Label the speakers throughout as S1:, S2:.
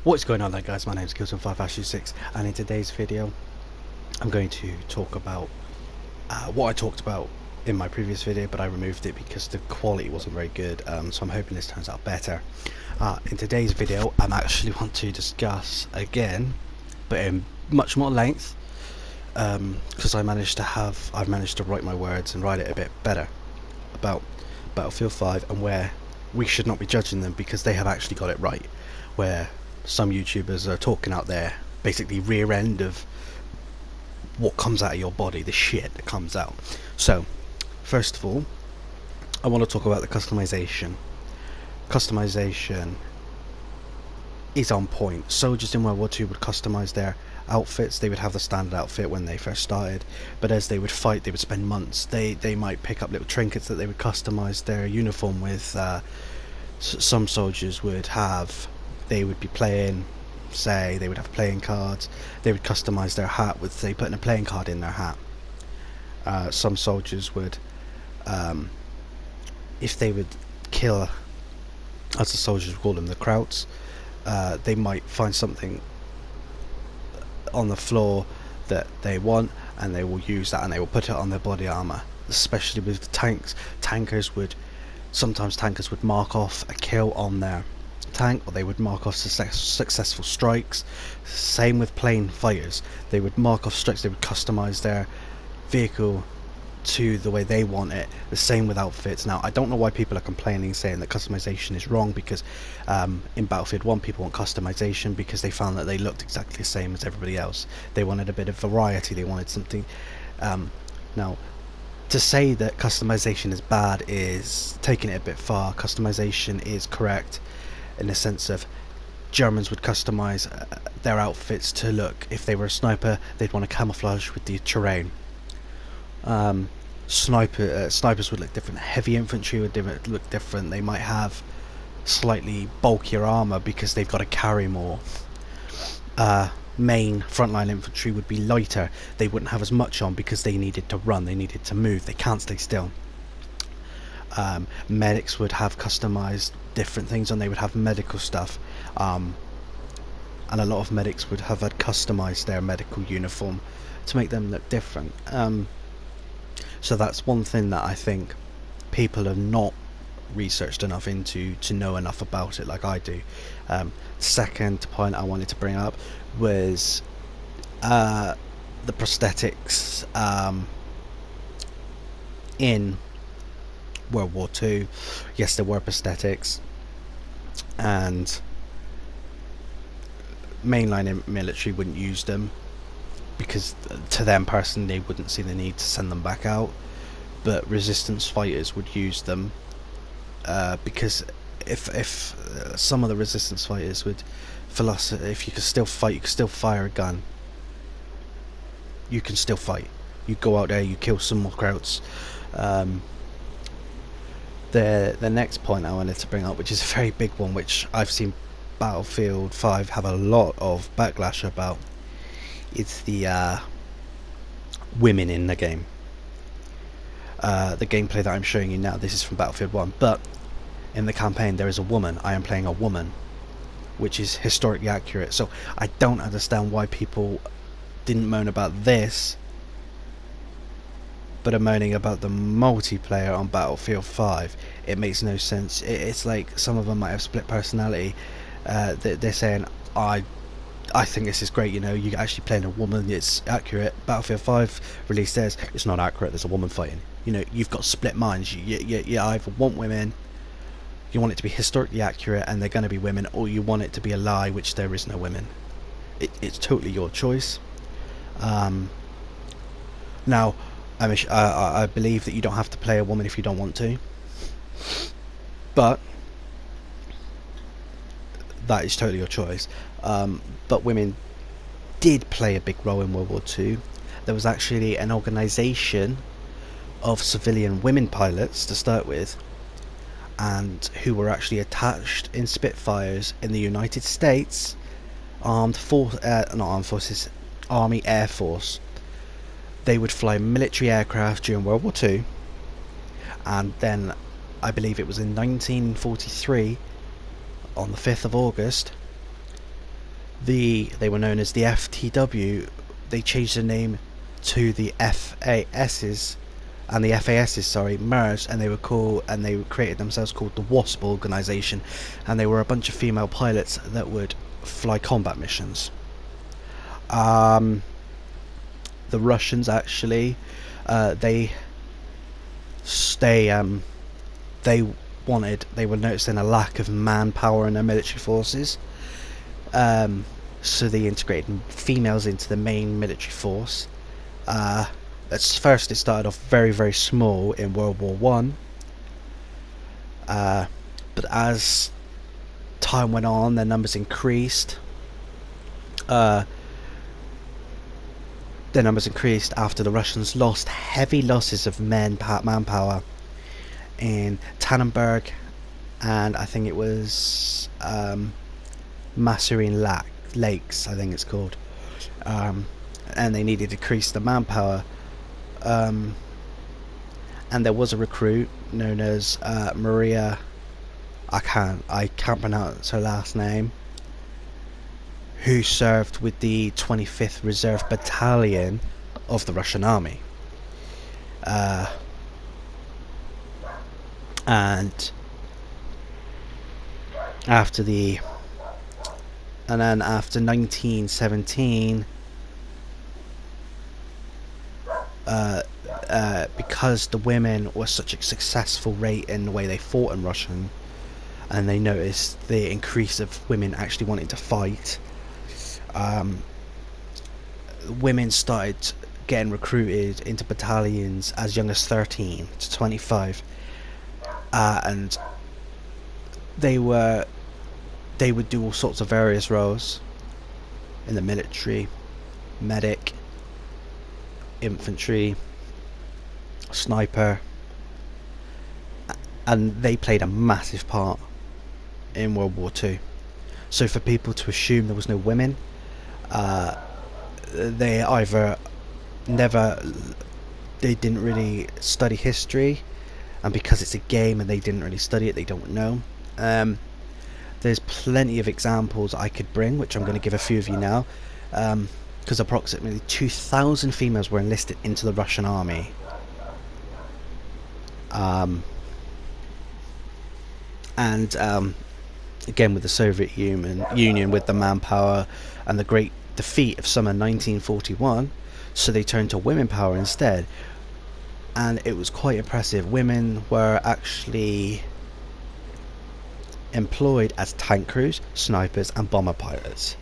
S1: What's going on there, guys? My name is Kilton5-6, and in today's video I'm going to talk about what I talked about in my previous video, but I removed it because the quality wasn't very good, so I'm hoping this turns out better. In today's video I'm actually want to discuss again, but in much more length, because I've managed to write my words and write it a bit better about Battlefield 5 and where we should not be judging them because they have actually got it right, where some YouTubers are talking out there basically rear end of what comes out of your body, the shit that comes out. So first of all, I want to talk about the customization. Customization is on point. Soldiers in World War II would customize their outfits. They would have the standard outfit when they first started, but as they would fight they would spend months. They might pick up little trinkets that they would customize their uniform with. Some soldiers would have, they would be playing, say they would have playing cards, they would customize their hat with, say, putting a playing card in their hat. Some soldiers would, if they would kill, as the soldiers would call them, the Krauts, they might find something on the floor that they want and they will use that and they will put it on their body armor. Especially with the tanks, sometimes tankers would mark off a kill on their tank, or they would mark off successful strikes. Same with plane fighters, they would mark off strikes, they would customize their vehicle to the way they want it. The same with outfits. Now I don't know why people are complaining, saying that customization is wrong, because in Battlefield 1 people want customization because they found that they looked exactly the same as everybody else. They wanted a bit of variety, they wanted something. Now to say that customization is bad is taking it a bit far. Customization is correct in the sense of Germans would customize their outfits to look, if they were a sniper they'd want to camouflage with the terrain. Snipers would look different, heavy infantry would look different, they might have slightly bulkier armor because they've got to carry more. Main frontline infantry would be lighter, they wouldn't have as much on because they needed to run, they needed to move, they can't stay still. Medics would have customized different things, and they would have medical stuff, and a lot of medics would have had customized their medical uniform to make them look different. So that's one thing that I think people have not researched enough into to know enough about it like I do. Second point I wanted to bring up was the prosthetics in World War II. Yes, there were prosthetics, and mainline military wouldn't use them because to them personally they wouldn't see the need to send them back out, but resistance fighters would use them, because if some of the resistance fighters would philosophy, if you could still fight, you could still fire a gun, you can still fight, you go out there, you kill some more Krauts. The next point I wanted to bring up, which is a very big one, which I've seen Battlefield 5 have a lot of backlash about, it's the women in the game. The gameplay that I'm showing you now, this is from Battlefield 1, but in the campaign there is a woman. I am playing a woman, which is historically accurate. So I don't understand why people didn't moan about this, but are moaning about the multiplayer on Battlefield 5. It makes no sense. It's like some of them might have split personality. They're saying, I think this is great, you know, you're actually playing a woman, it's accurate. Battlefield 5 released theirs, it's not accurate, there's a woman fighting. You know, you've got split minds. You either want women, you want it to be historically accurate and they're going to be women, or you want it to be a lie, which there is no women. It's totally your choice. Now I believe that you don't have to play a woman if you don't want to, but that is totally your choice. But women did play a big role in World War II. There was actually an organisation of civilian women pilots to start with, and who were actually attached in Spitfires in the United States Army Air Force. They would fly military aircraft during World War II, and then I believe it was in 1943, on the 5th of August, they were known as the FTW. They changed the name to the FASs, and the FASs, sorry, merged, and they created themselves called the WASP organization, and they were a bunch of female pilots that would fly combat missions. The Russians actually, they were noticing a lack of manpower in their military forces. So they integrated females into the main military force. At first it started off very, very small in World War One. But as time went on, their numbers increased. Their numbers increased after the Russians lost heavy losses of manpower in Tannenberg, and I think it was Masserine Lakes, I think it's called, and they needed to increase the manpower, and there was a recruit known as Maria, I can't pronounce her last name, who served with the 25th Reserve Battalion of the Russian Army. And after 1917, because the women were such a successful rate in the way they fought in Russian, and they noticed the increase of women actually wanting to fight, women started getting recruited into battalions as young as 13 to 25, and they would do all sorts of various roles in the military: medic, infantry, sniper, and they played a massive part in World War II. So for people to assume there was no women, they either they didn't really study history, and because it's a game and they didn't really study it, they don't know. There's plenty of examples I could bring, which I'm going to give a few of you now, because approximately 2,000 females were enlisted into the Russian army. Again, with the Soviet Union, with the manpower and the great defeat of summer 1941, so they turned to women power instead, and it was quite impressive. Women were actually employed as tank crews, snipers and bomber pilots,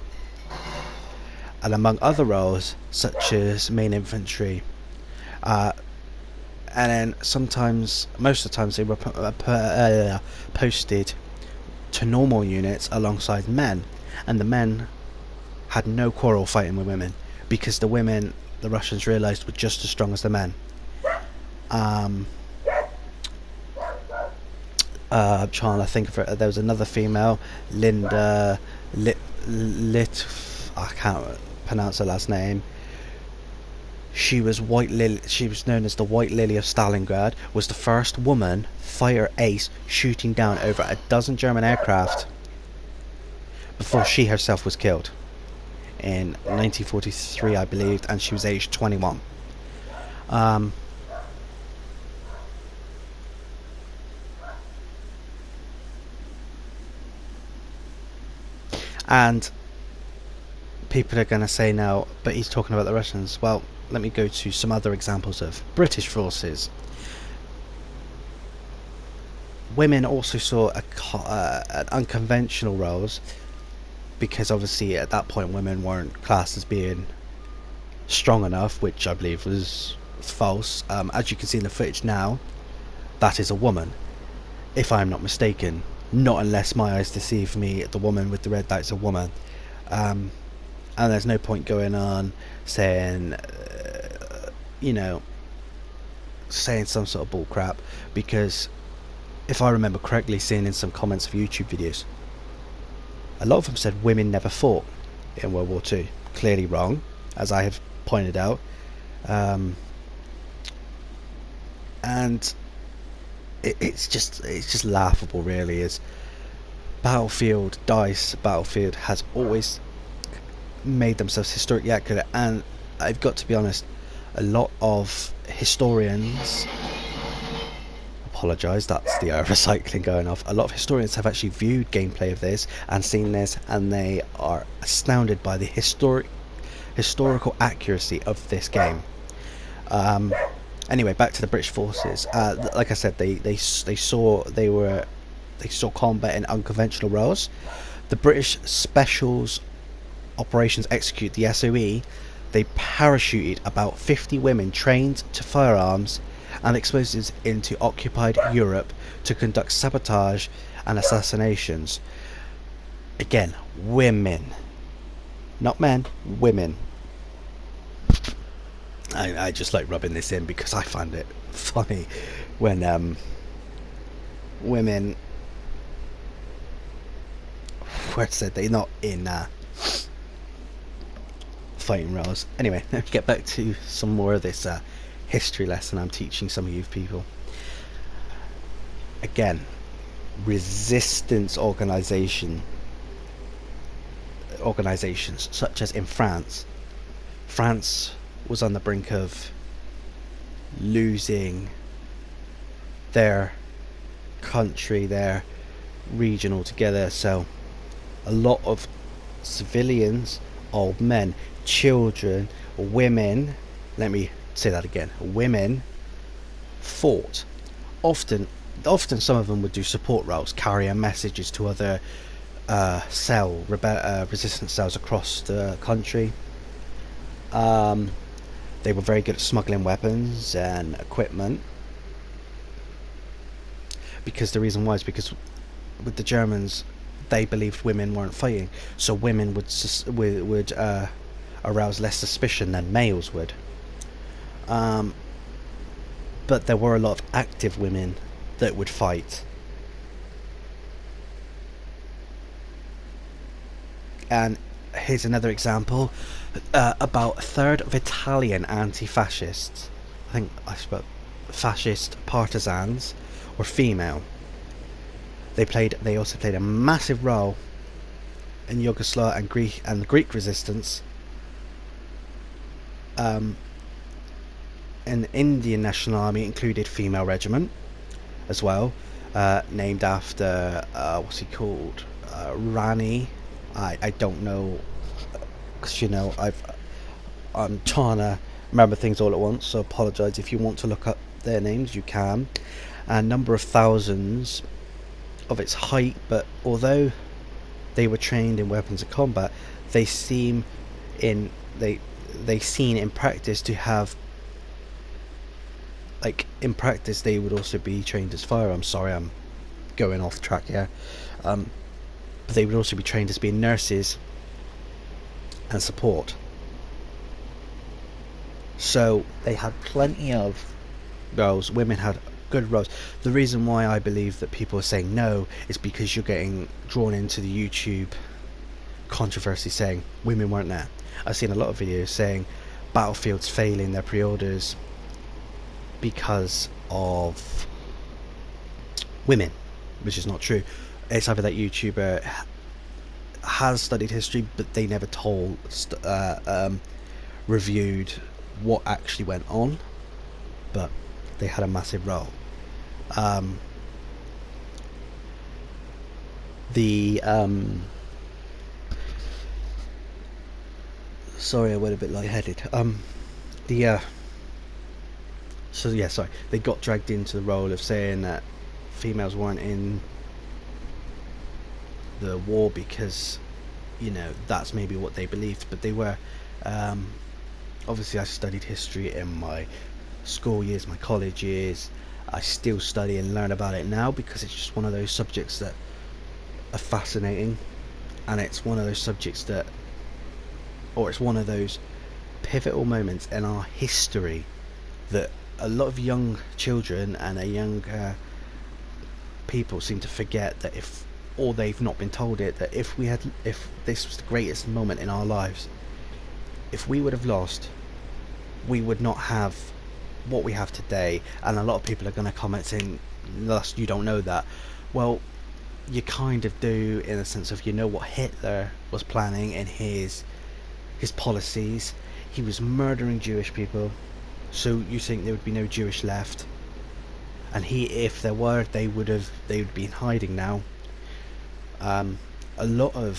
S1: and among other roles such as main infantry, and then most of the times they were posted to normal units alongside men, and the men had no quarrel fighting with women, because the women, the Russians realised, were just as strong as the men. I'm trying to think of it. There was another female, Linda I can't pronounce her last name. She was She was known as the White Lily of Stalingrad. Was the first woman fighter ace, shooting down over a dozen German aircraft before she herself was killed in 1943, I believe, and she was aged 21. And people are going to say now, but he's talking about the Russians. Well, let me go to some other examples of British forces. Women also saw an unconventional roles, because obviously at that point women weren't classed as being strong enough, which I believe was false. As you can see in the footage now, that is a woman, if I'm not mistaken. Not unless my eyes deceive me, the woman with the red light's a woman. And there's no point going on saying, saying some sort of bull crap, because if I remember correctly, seeing in some comments of YouTube videos, a lot of them said women never fought in World War II. Clearly wrong, as I have pointed out. And it's just laughable, really. As Battlefield has always made themselves historically accurate. And I've got to be honest, a lot of historians, apologise, that's the recycling going off, a lot of historians have actually viewed gameplay of this and seen this, and they are astounded by the historical accuracy of this game. Anyway, back to the British forces. Like I said, they saw combat in unconventional roles. The British Specials Operations Execute, the SOE, they parachuted about 50 women trained to firearms and explosives into occupied Europe to conduct sabotage and assassinations. Again, women, not men, women. I just like rubbing this in because I find it funny when women, where said they're not in fighting roles. Anyway, let's get back to some more of this history lesson I'm teaching some of you people. Again, resistance organizations such as in France was on the brink of losing their country, their region altogether. So a lot of civilians, old men, children, women, let me say that again, women fought. Often some of them would do support roles, carrying messages to other resistance cells across the country. They were very good at smuggling weapons and equipment, because the reason why is because with the Germans, they believed women weren't fighting, so women would arouse less suspicion than males would. But there were a lot of active women that would fight. And here's another example about 3rd Battalion anti-fascists. I think I spoke fascist partisans were female. They also played a massive role in Yugoslav and the Greek resistance. An Indian National Army included female regiment as well, named after what's he called, Rani. I don't know, because I'm trying to remember things all at once, so apologise. If you want to look up their names, you can. A number of thousands of its height, but although they were trained in weapons of combat, they seen in practice to have, like, in practice they would also be trained as firearms. Sorry, I'm going off track here. But they would also be trained as being nurses and support. So they had plenty of roles. Women had good roles. The reason why I believe that people are saying no is because you're getting drawn into the YouTube controversy saying women weren't there. I've seen a lot of videos saying Battlefield's failing their pre-orders because of women, which is not true. It's either that YouTuber has studied history, but they never reviewed what actually went on, but they had a massive role. Sorry, I went a bit lightheaded. Sorry, they got dragged into the role of saying that females weren't in the war because, that's maybe what they believed, but they were. Obviously I studied history in my school years, my college years. I still study and learn about it now because it's just one of those subjects that are fascinating, and it's one of those subjects it's one of those pivotal moments in our history that a lot of young children and young people seem to forget, that or they've not been told it, that if this was the greatest moment in our lives, if we would have lost, we would not have what we have today. And a lot of people are going to comment saying, "Thus, you don't know that." Well, you kind of do, in the sense of what Hitler was planning in his his policies. He was murdering Jewish people. So you think there would be no Jewish left? And if there were, they would be in hiding now. A lot of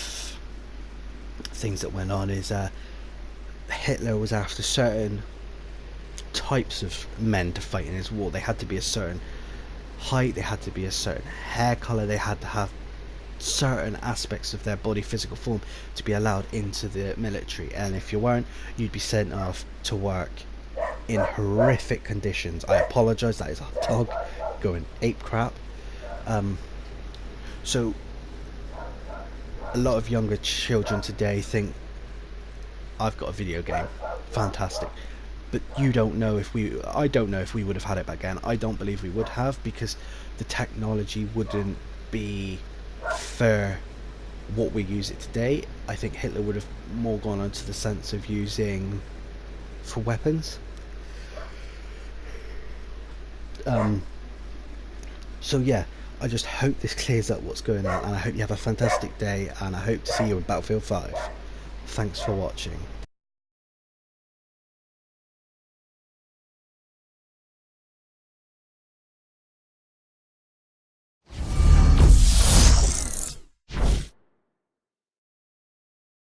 S1: things that went on is Hitler was after certain types of men to fight in his war. They had to be a certain height, they had to be a certain hair color, they had to have certain aspects of their body physical form to be allowed into the military, and if you weren't, you'd be sent off to work in horrific conditions. I apologize, that is a dog going ape crap. So a lot of younger children today think, I've got a video game, fantastic, but I don't know if we would have had it back then. I don't believe we would have, because the technology wouldn't be for what we use it today. I think Hitler would have more gone on to the sense of using for weapons. So yeah, I just hope this clears up what's going on, and I hope you have a fantastic day, and I hope to see you in Battlefield 5. Thanks for watching.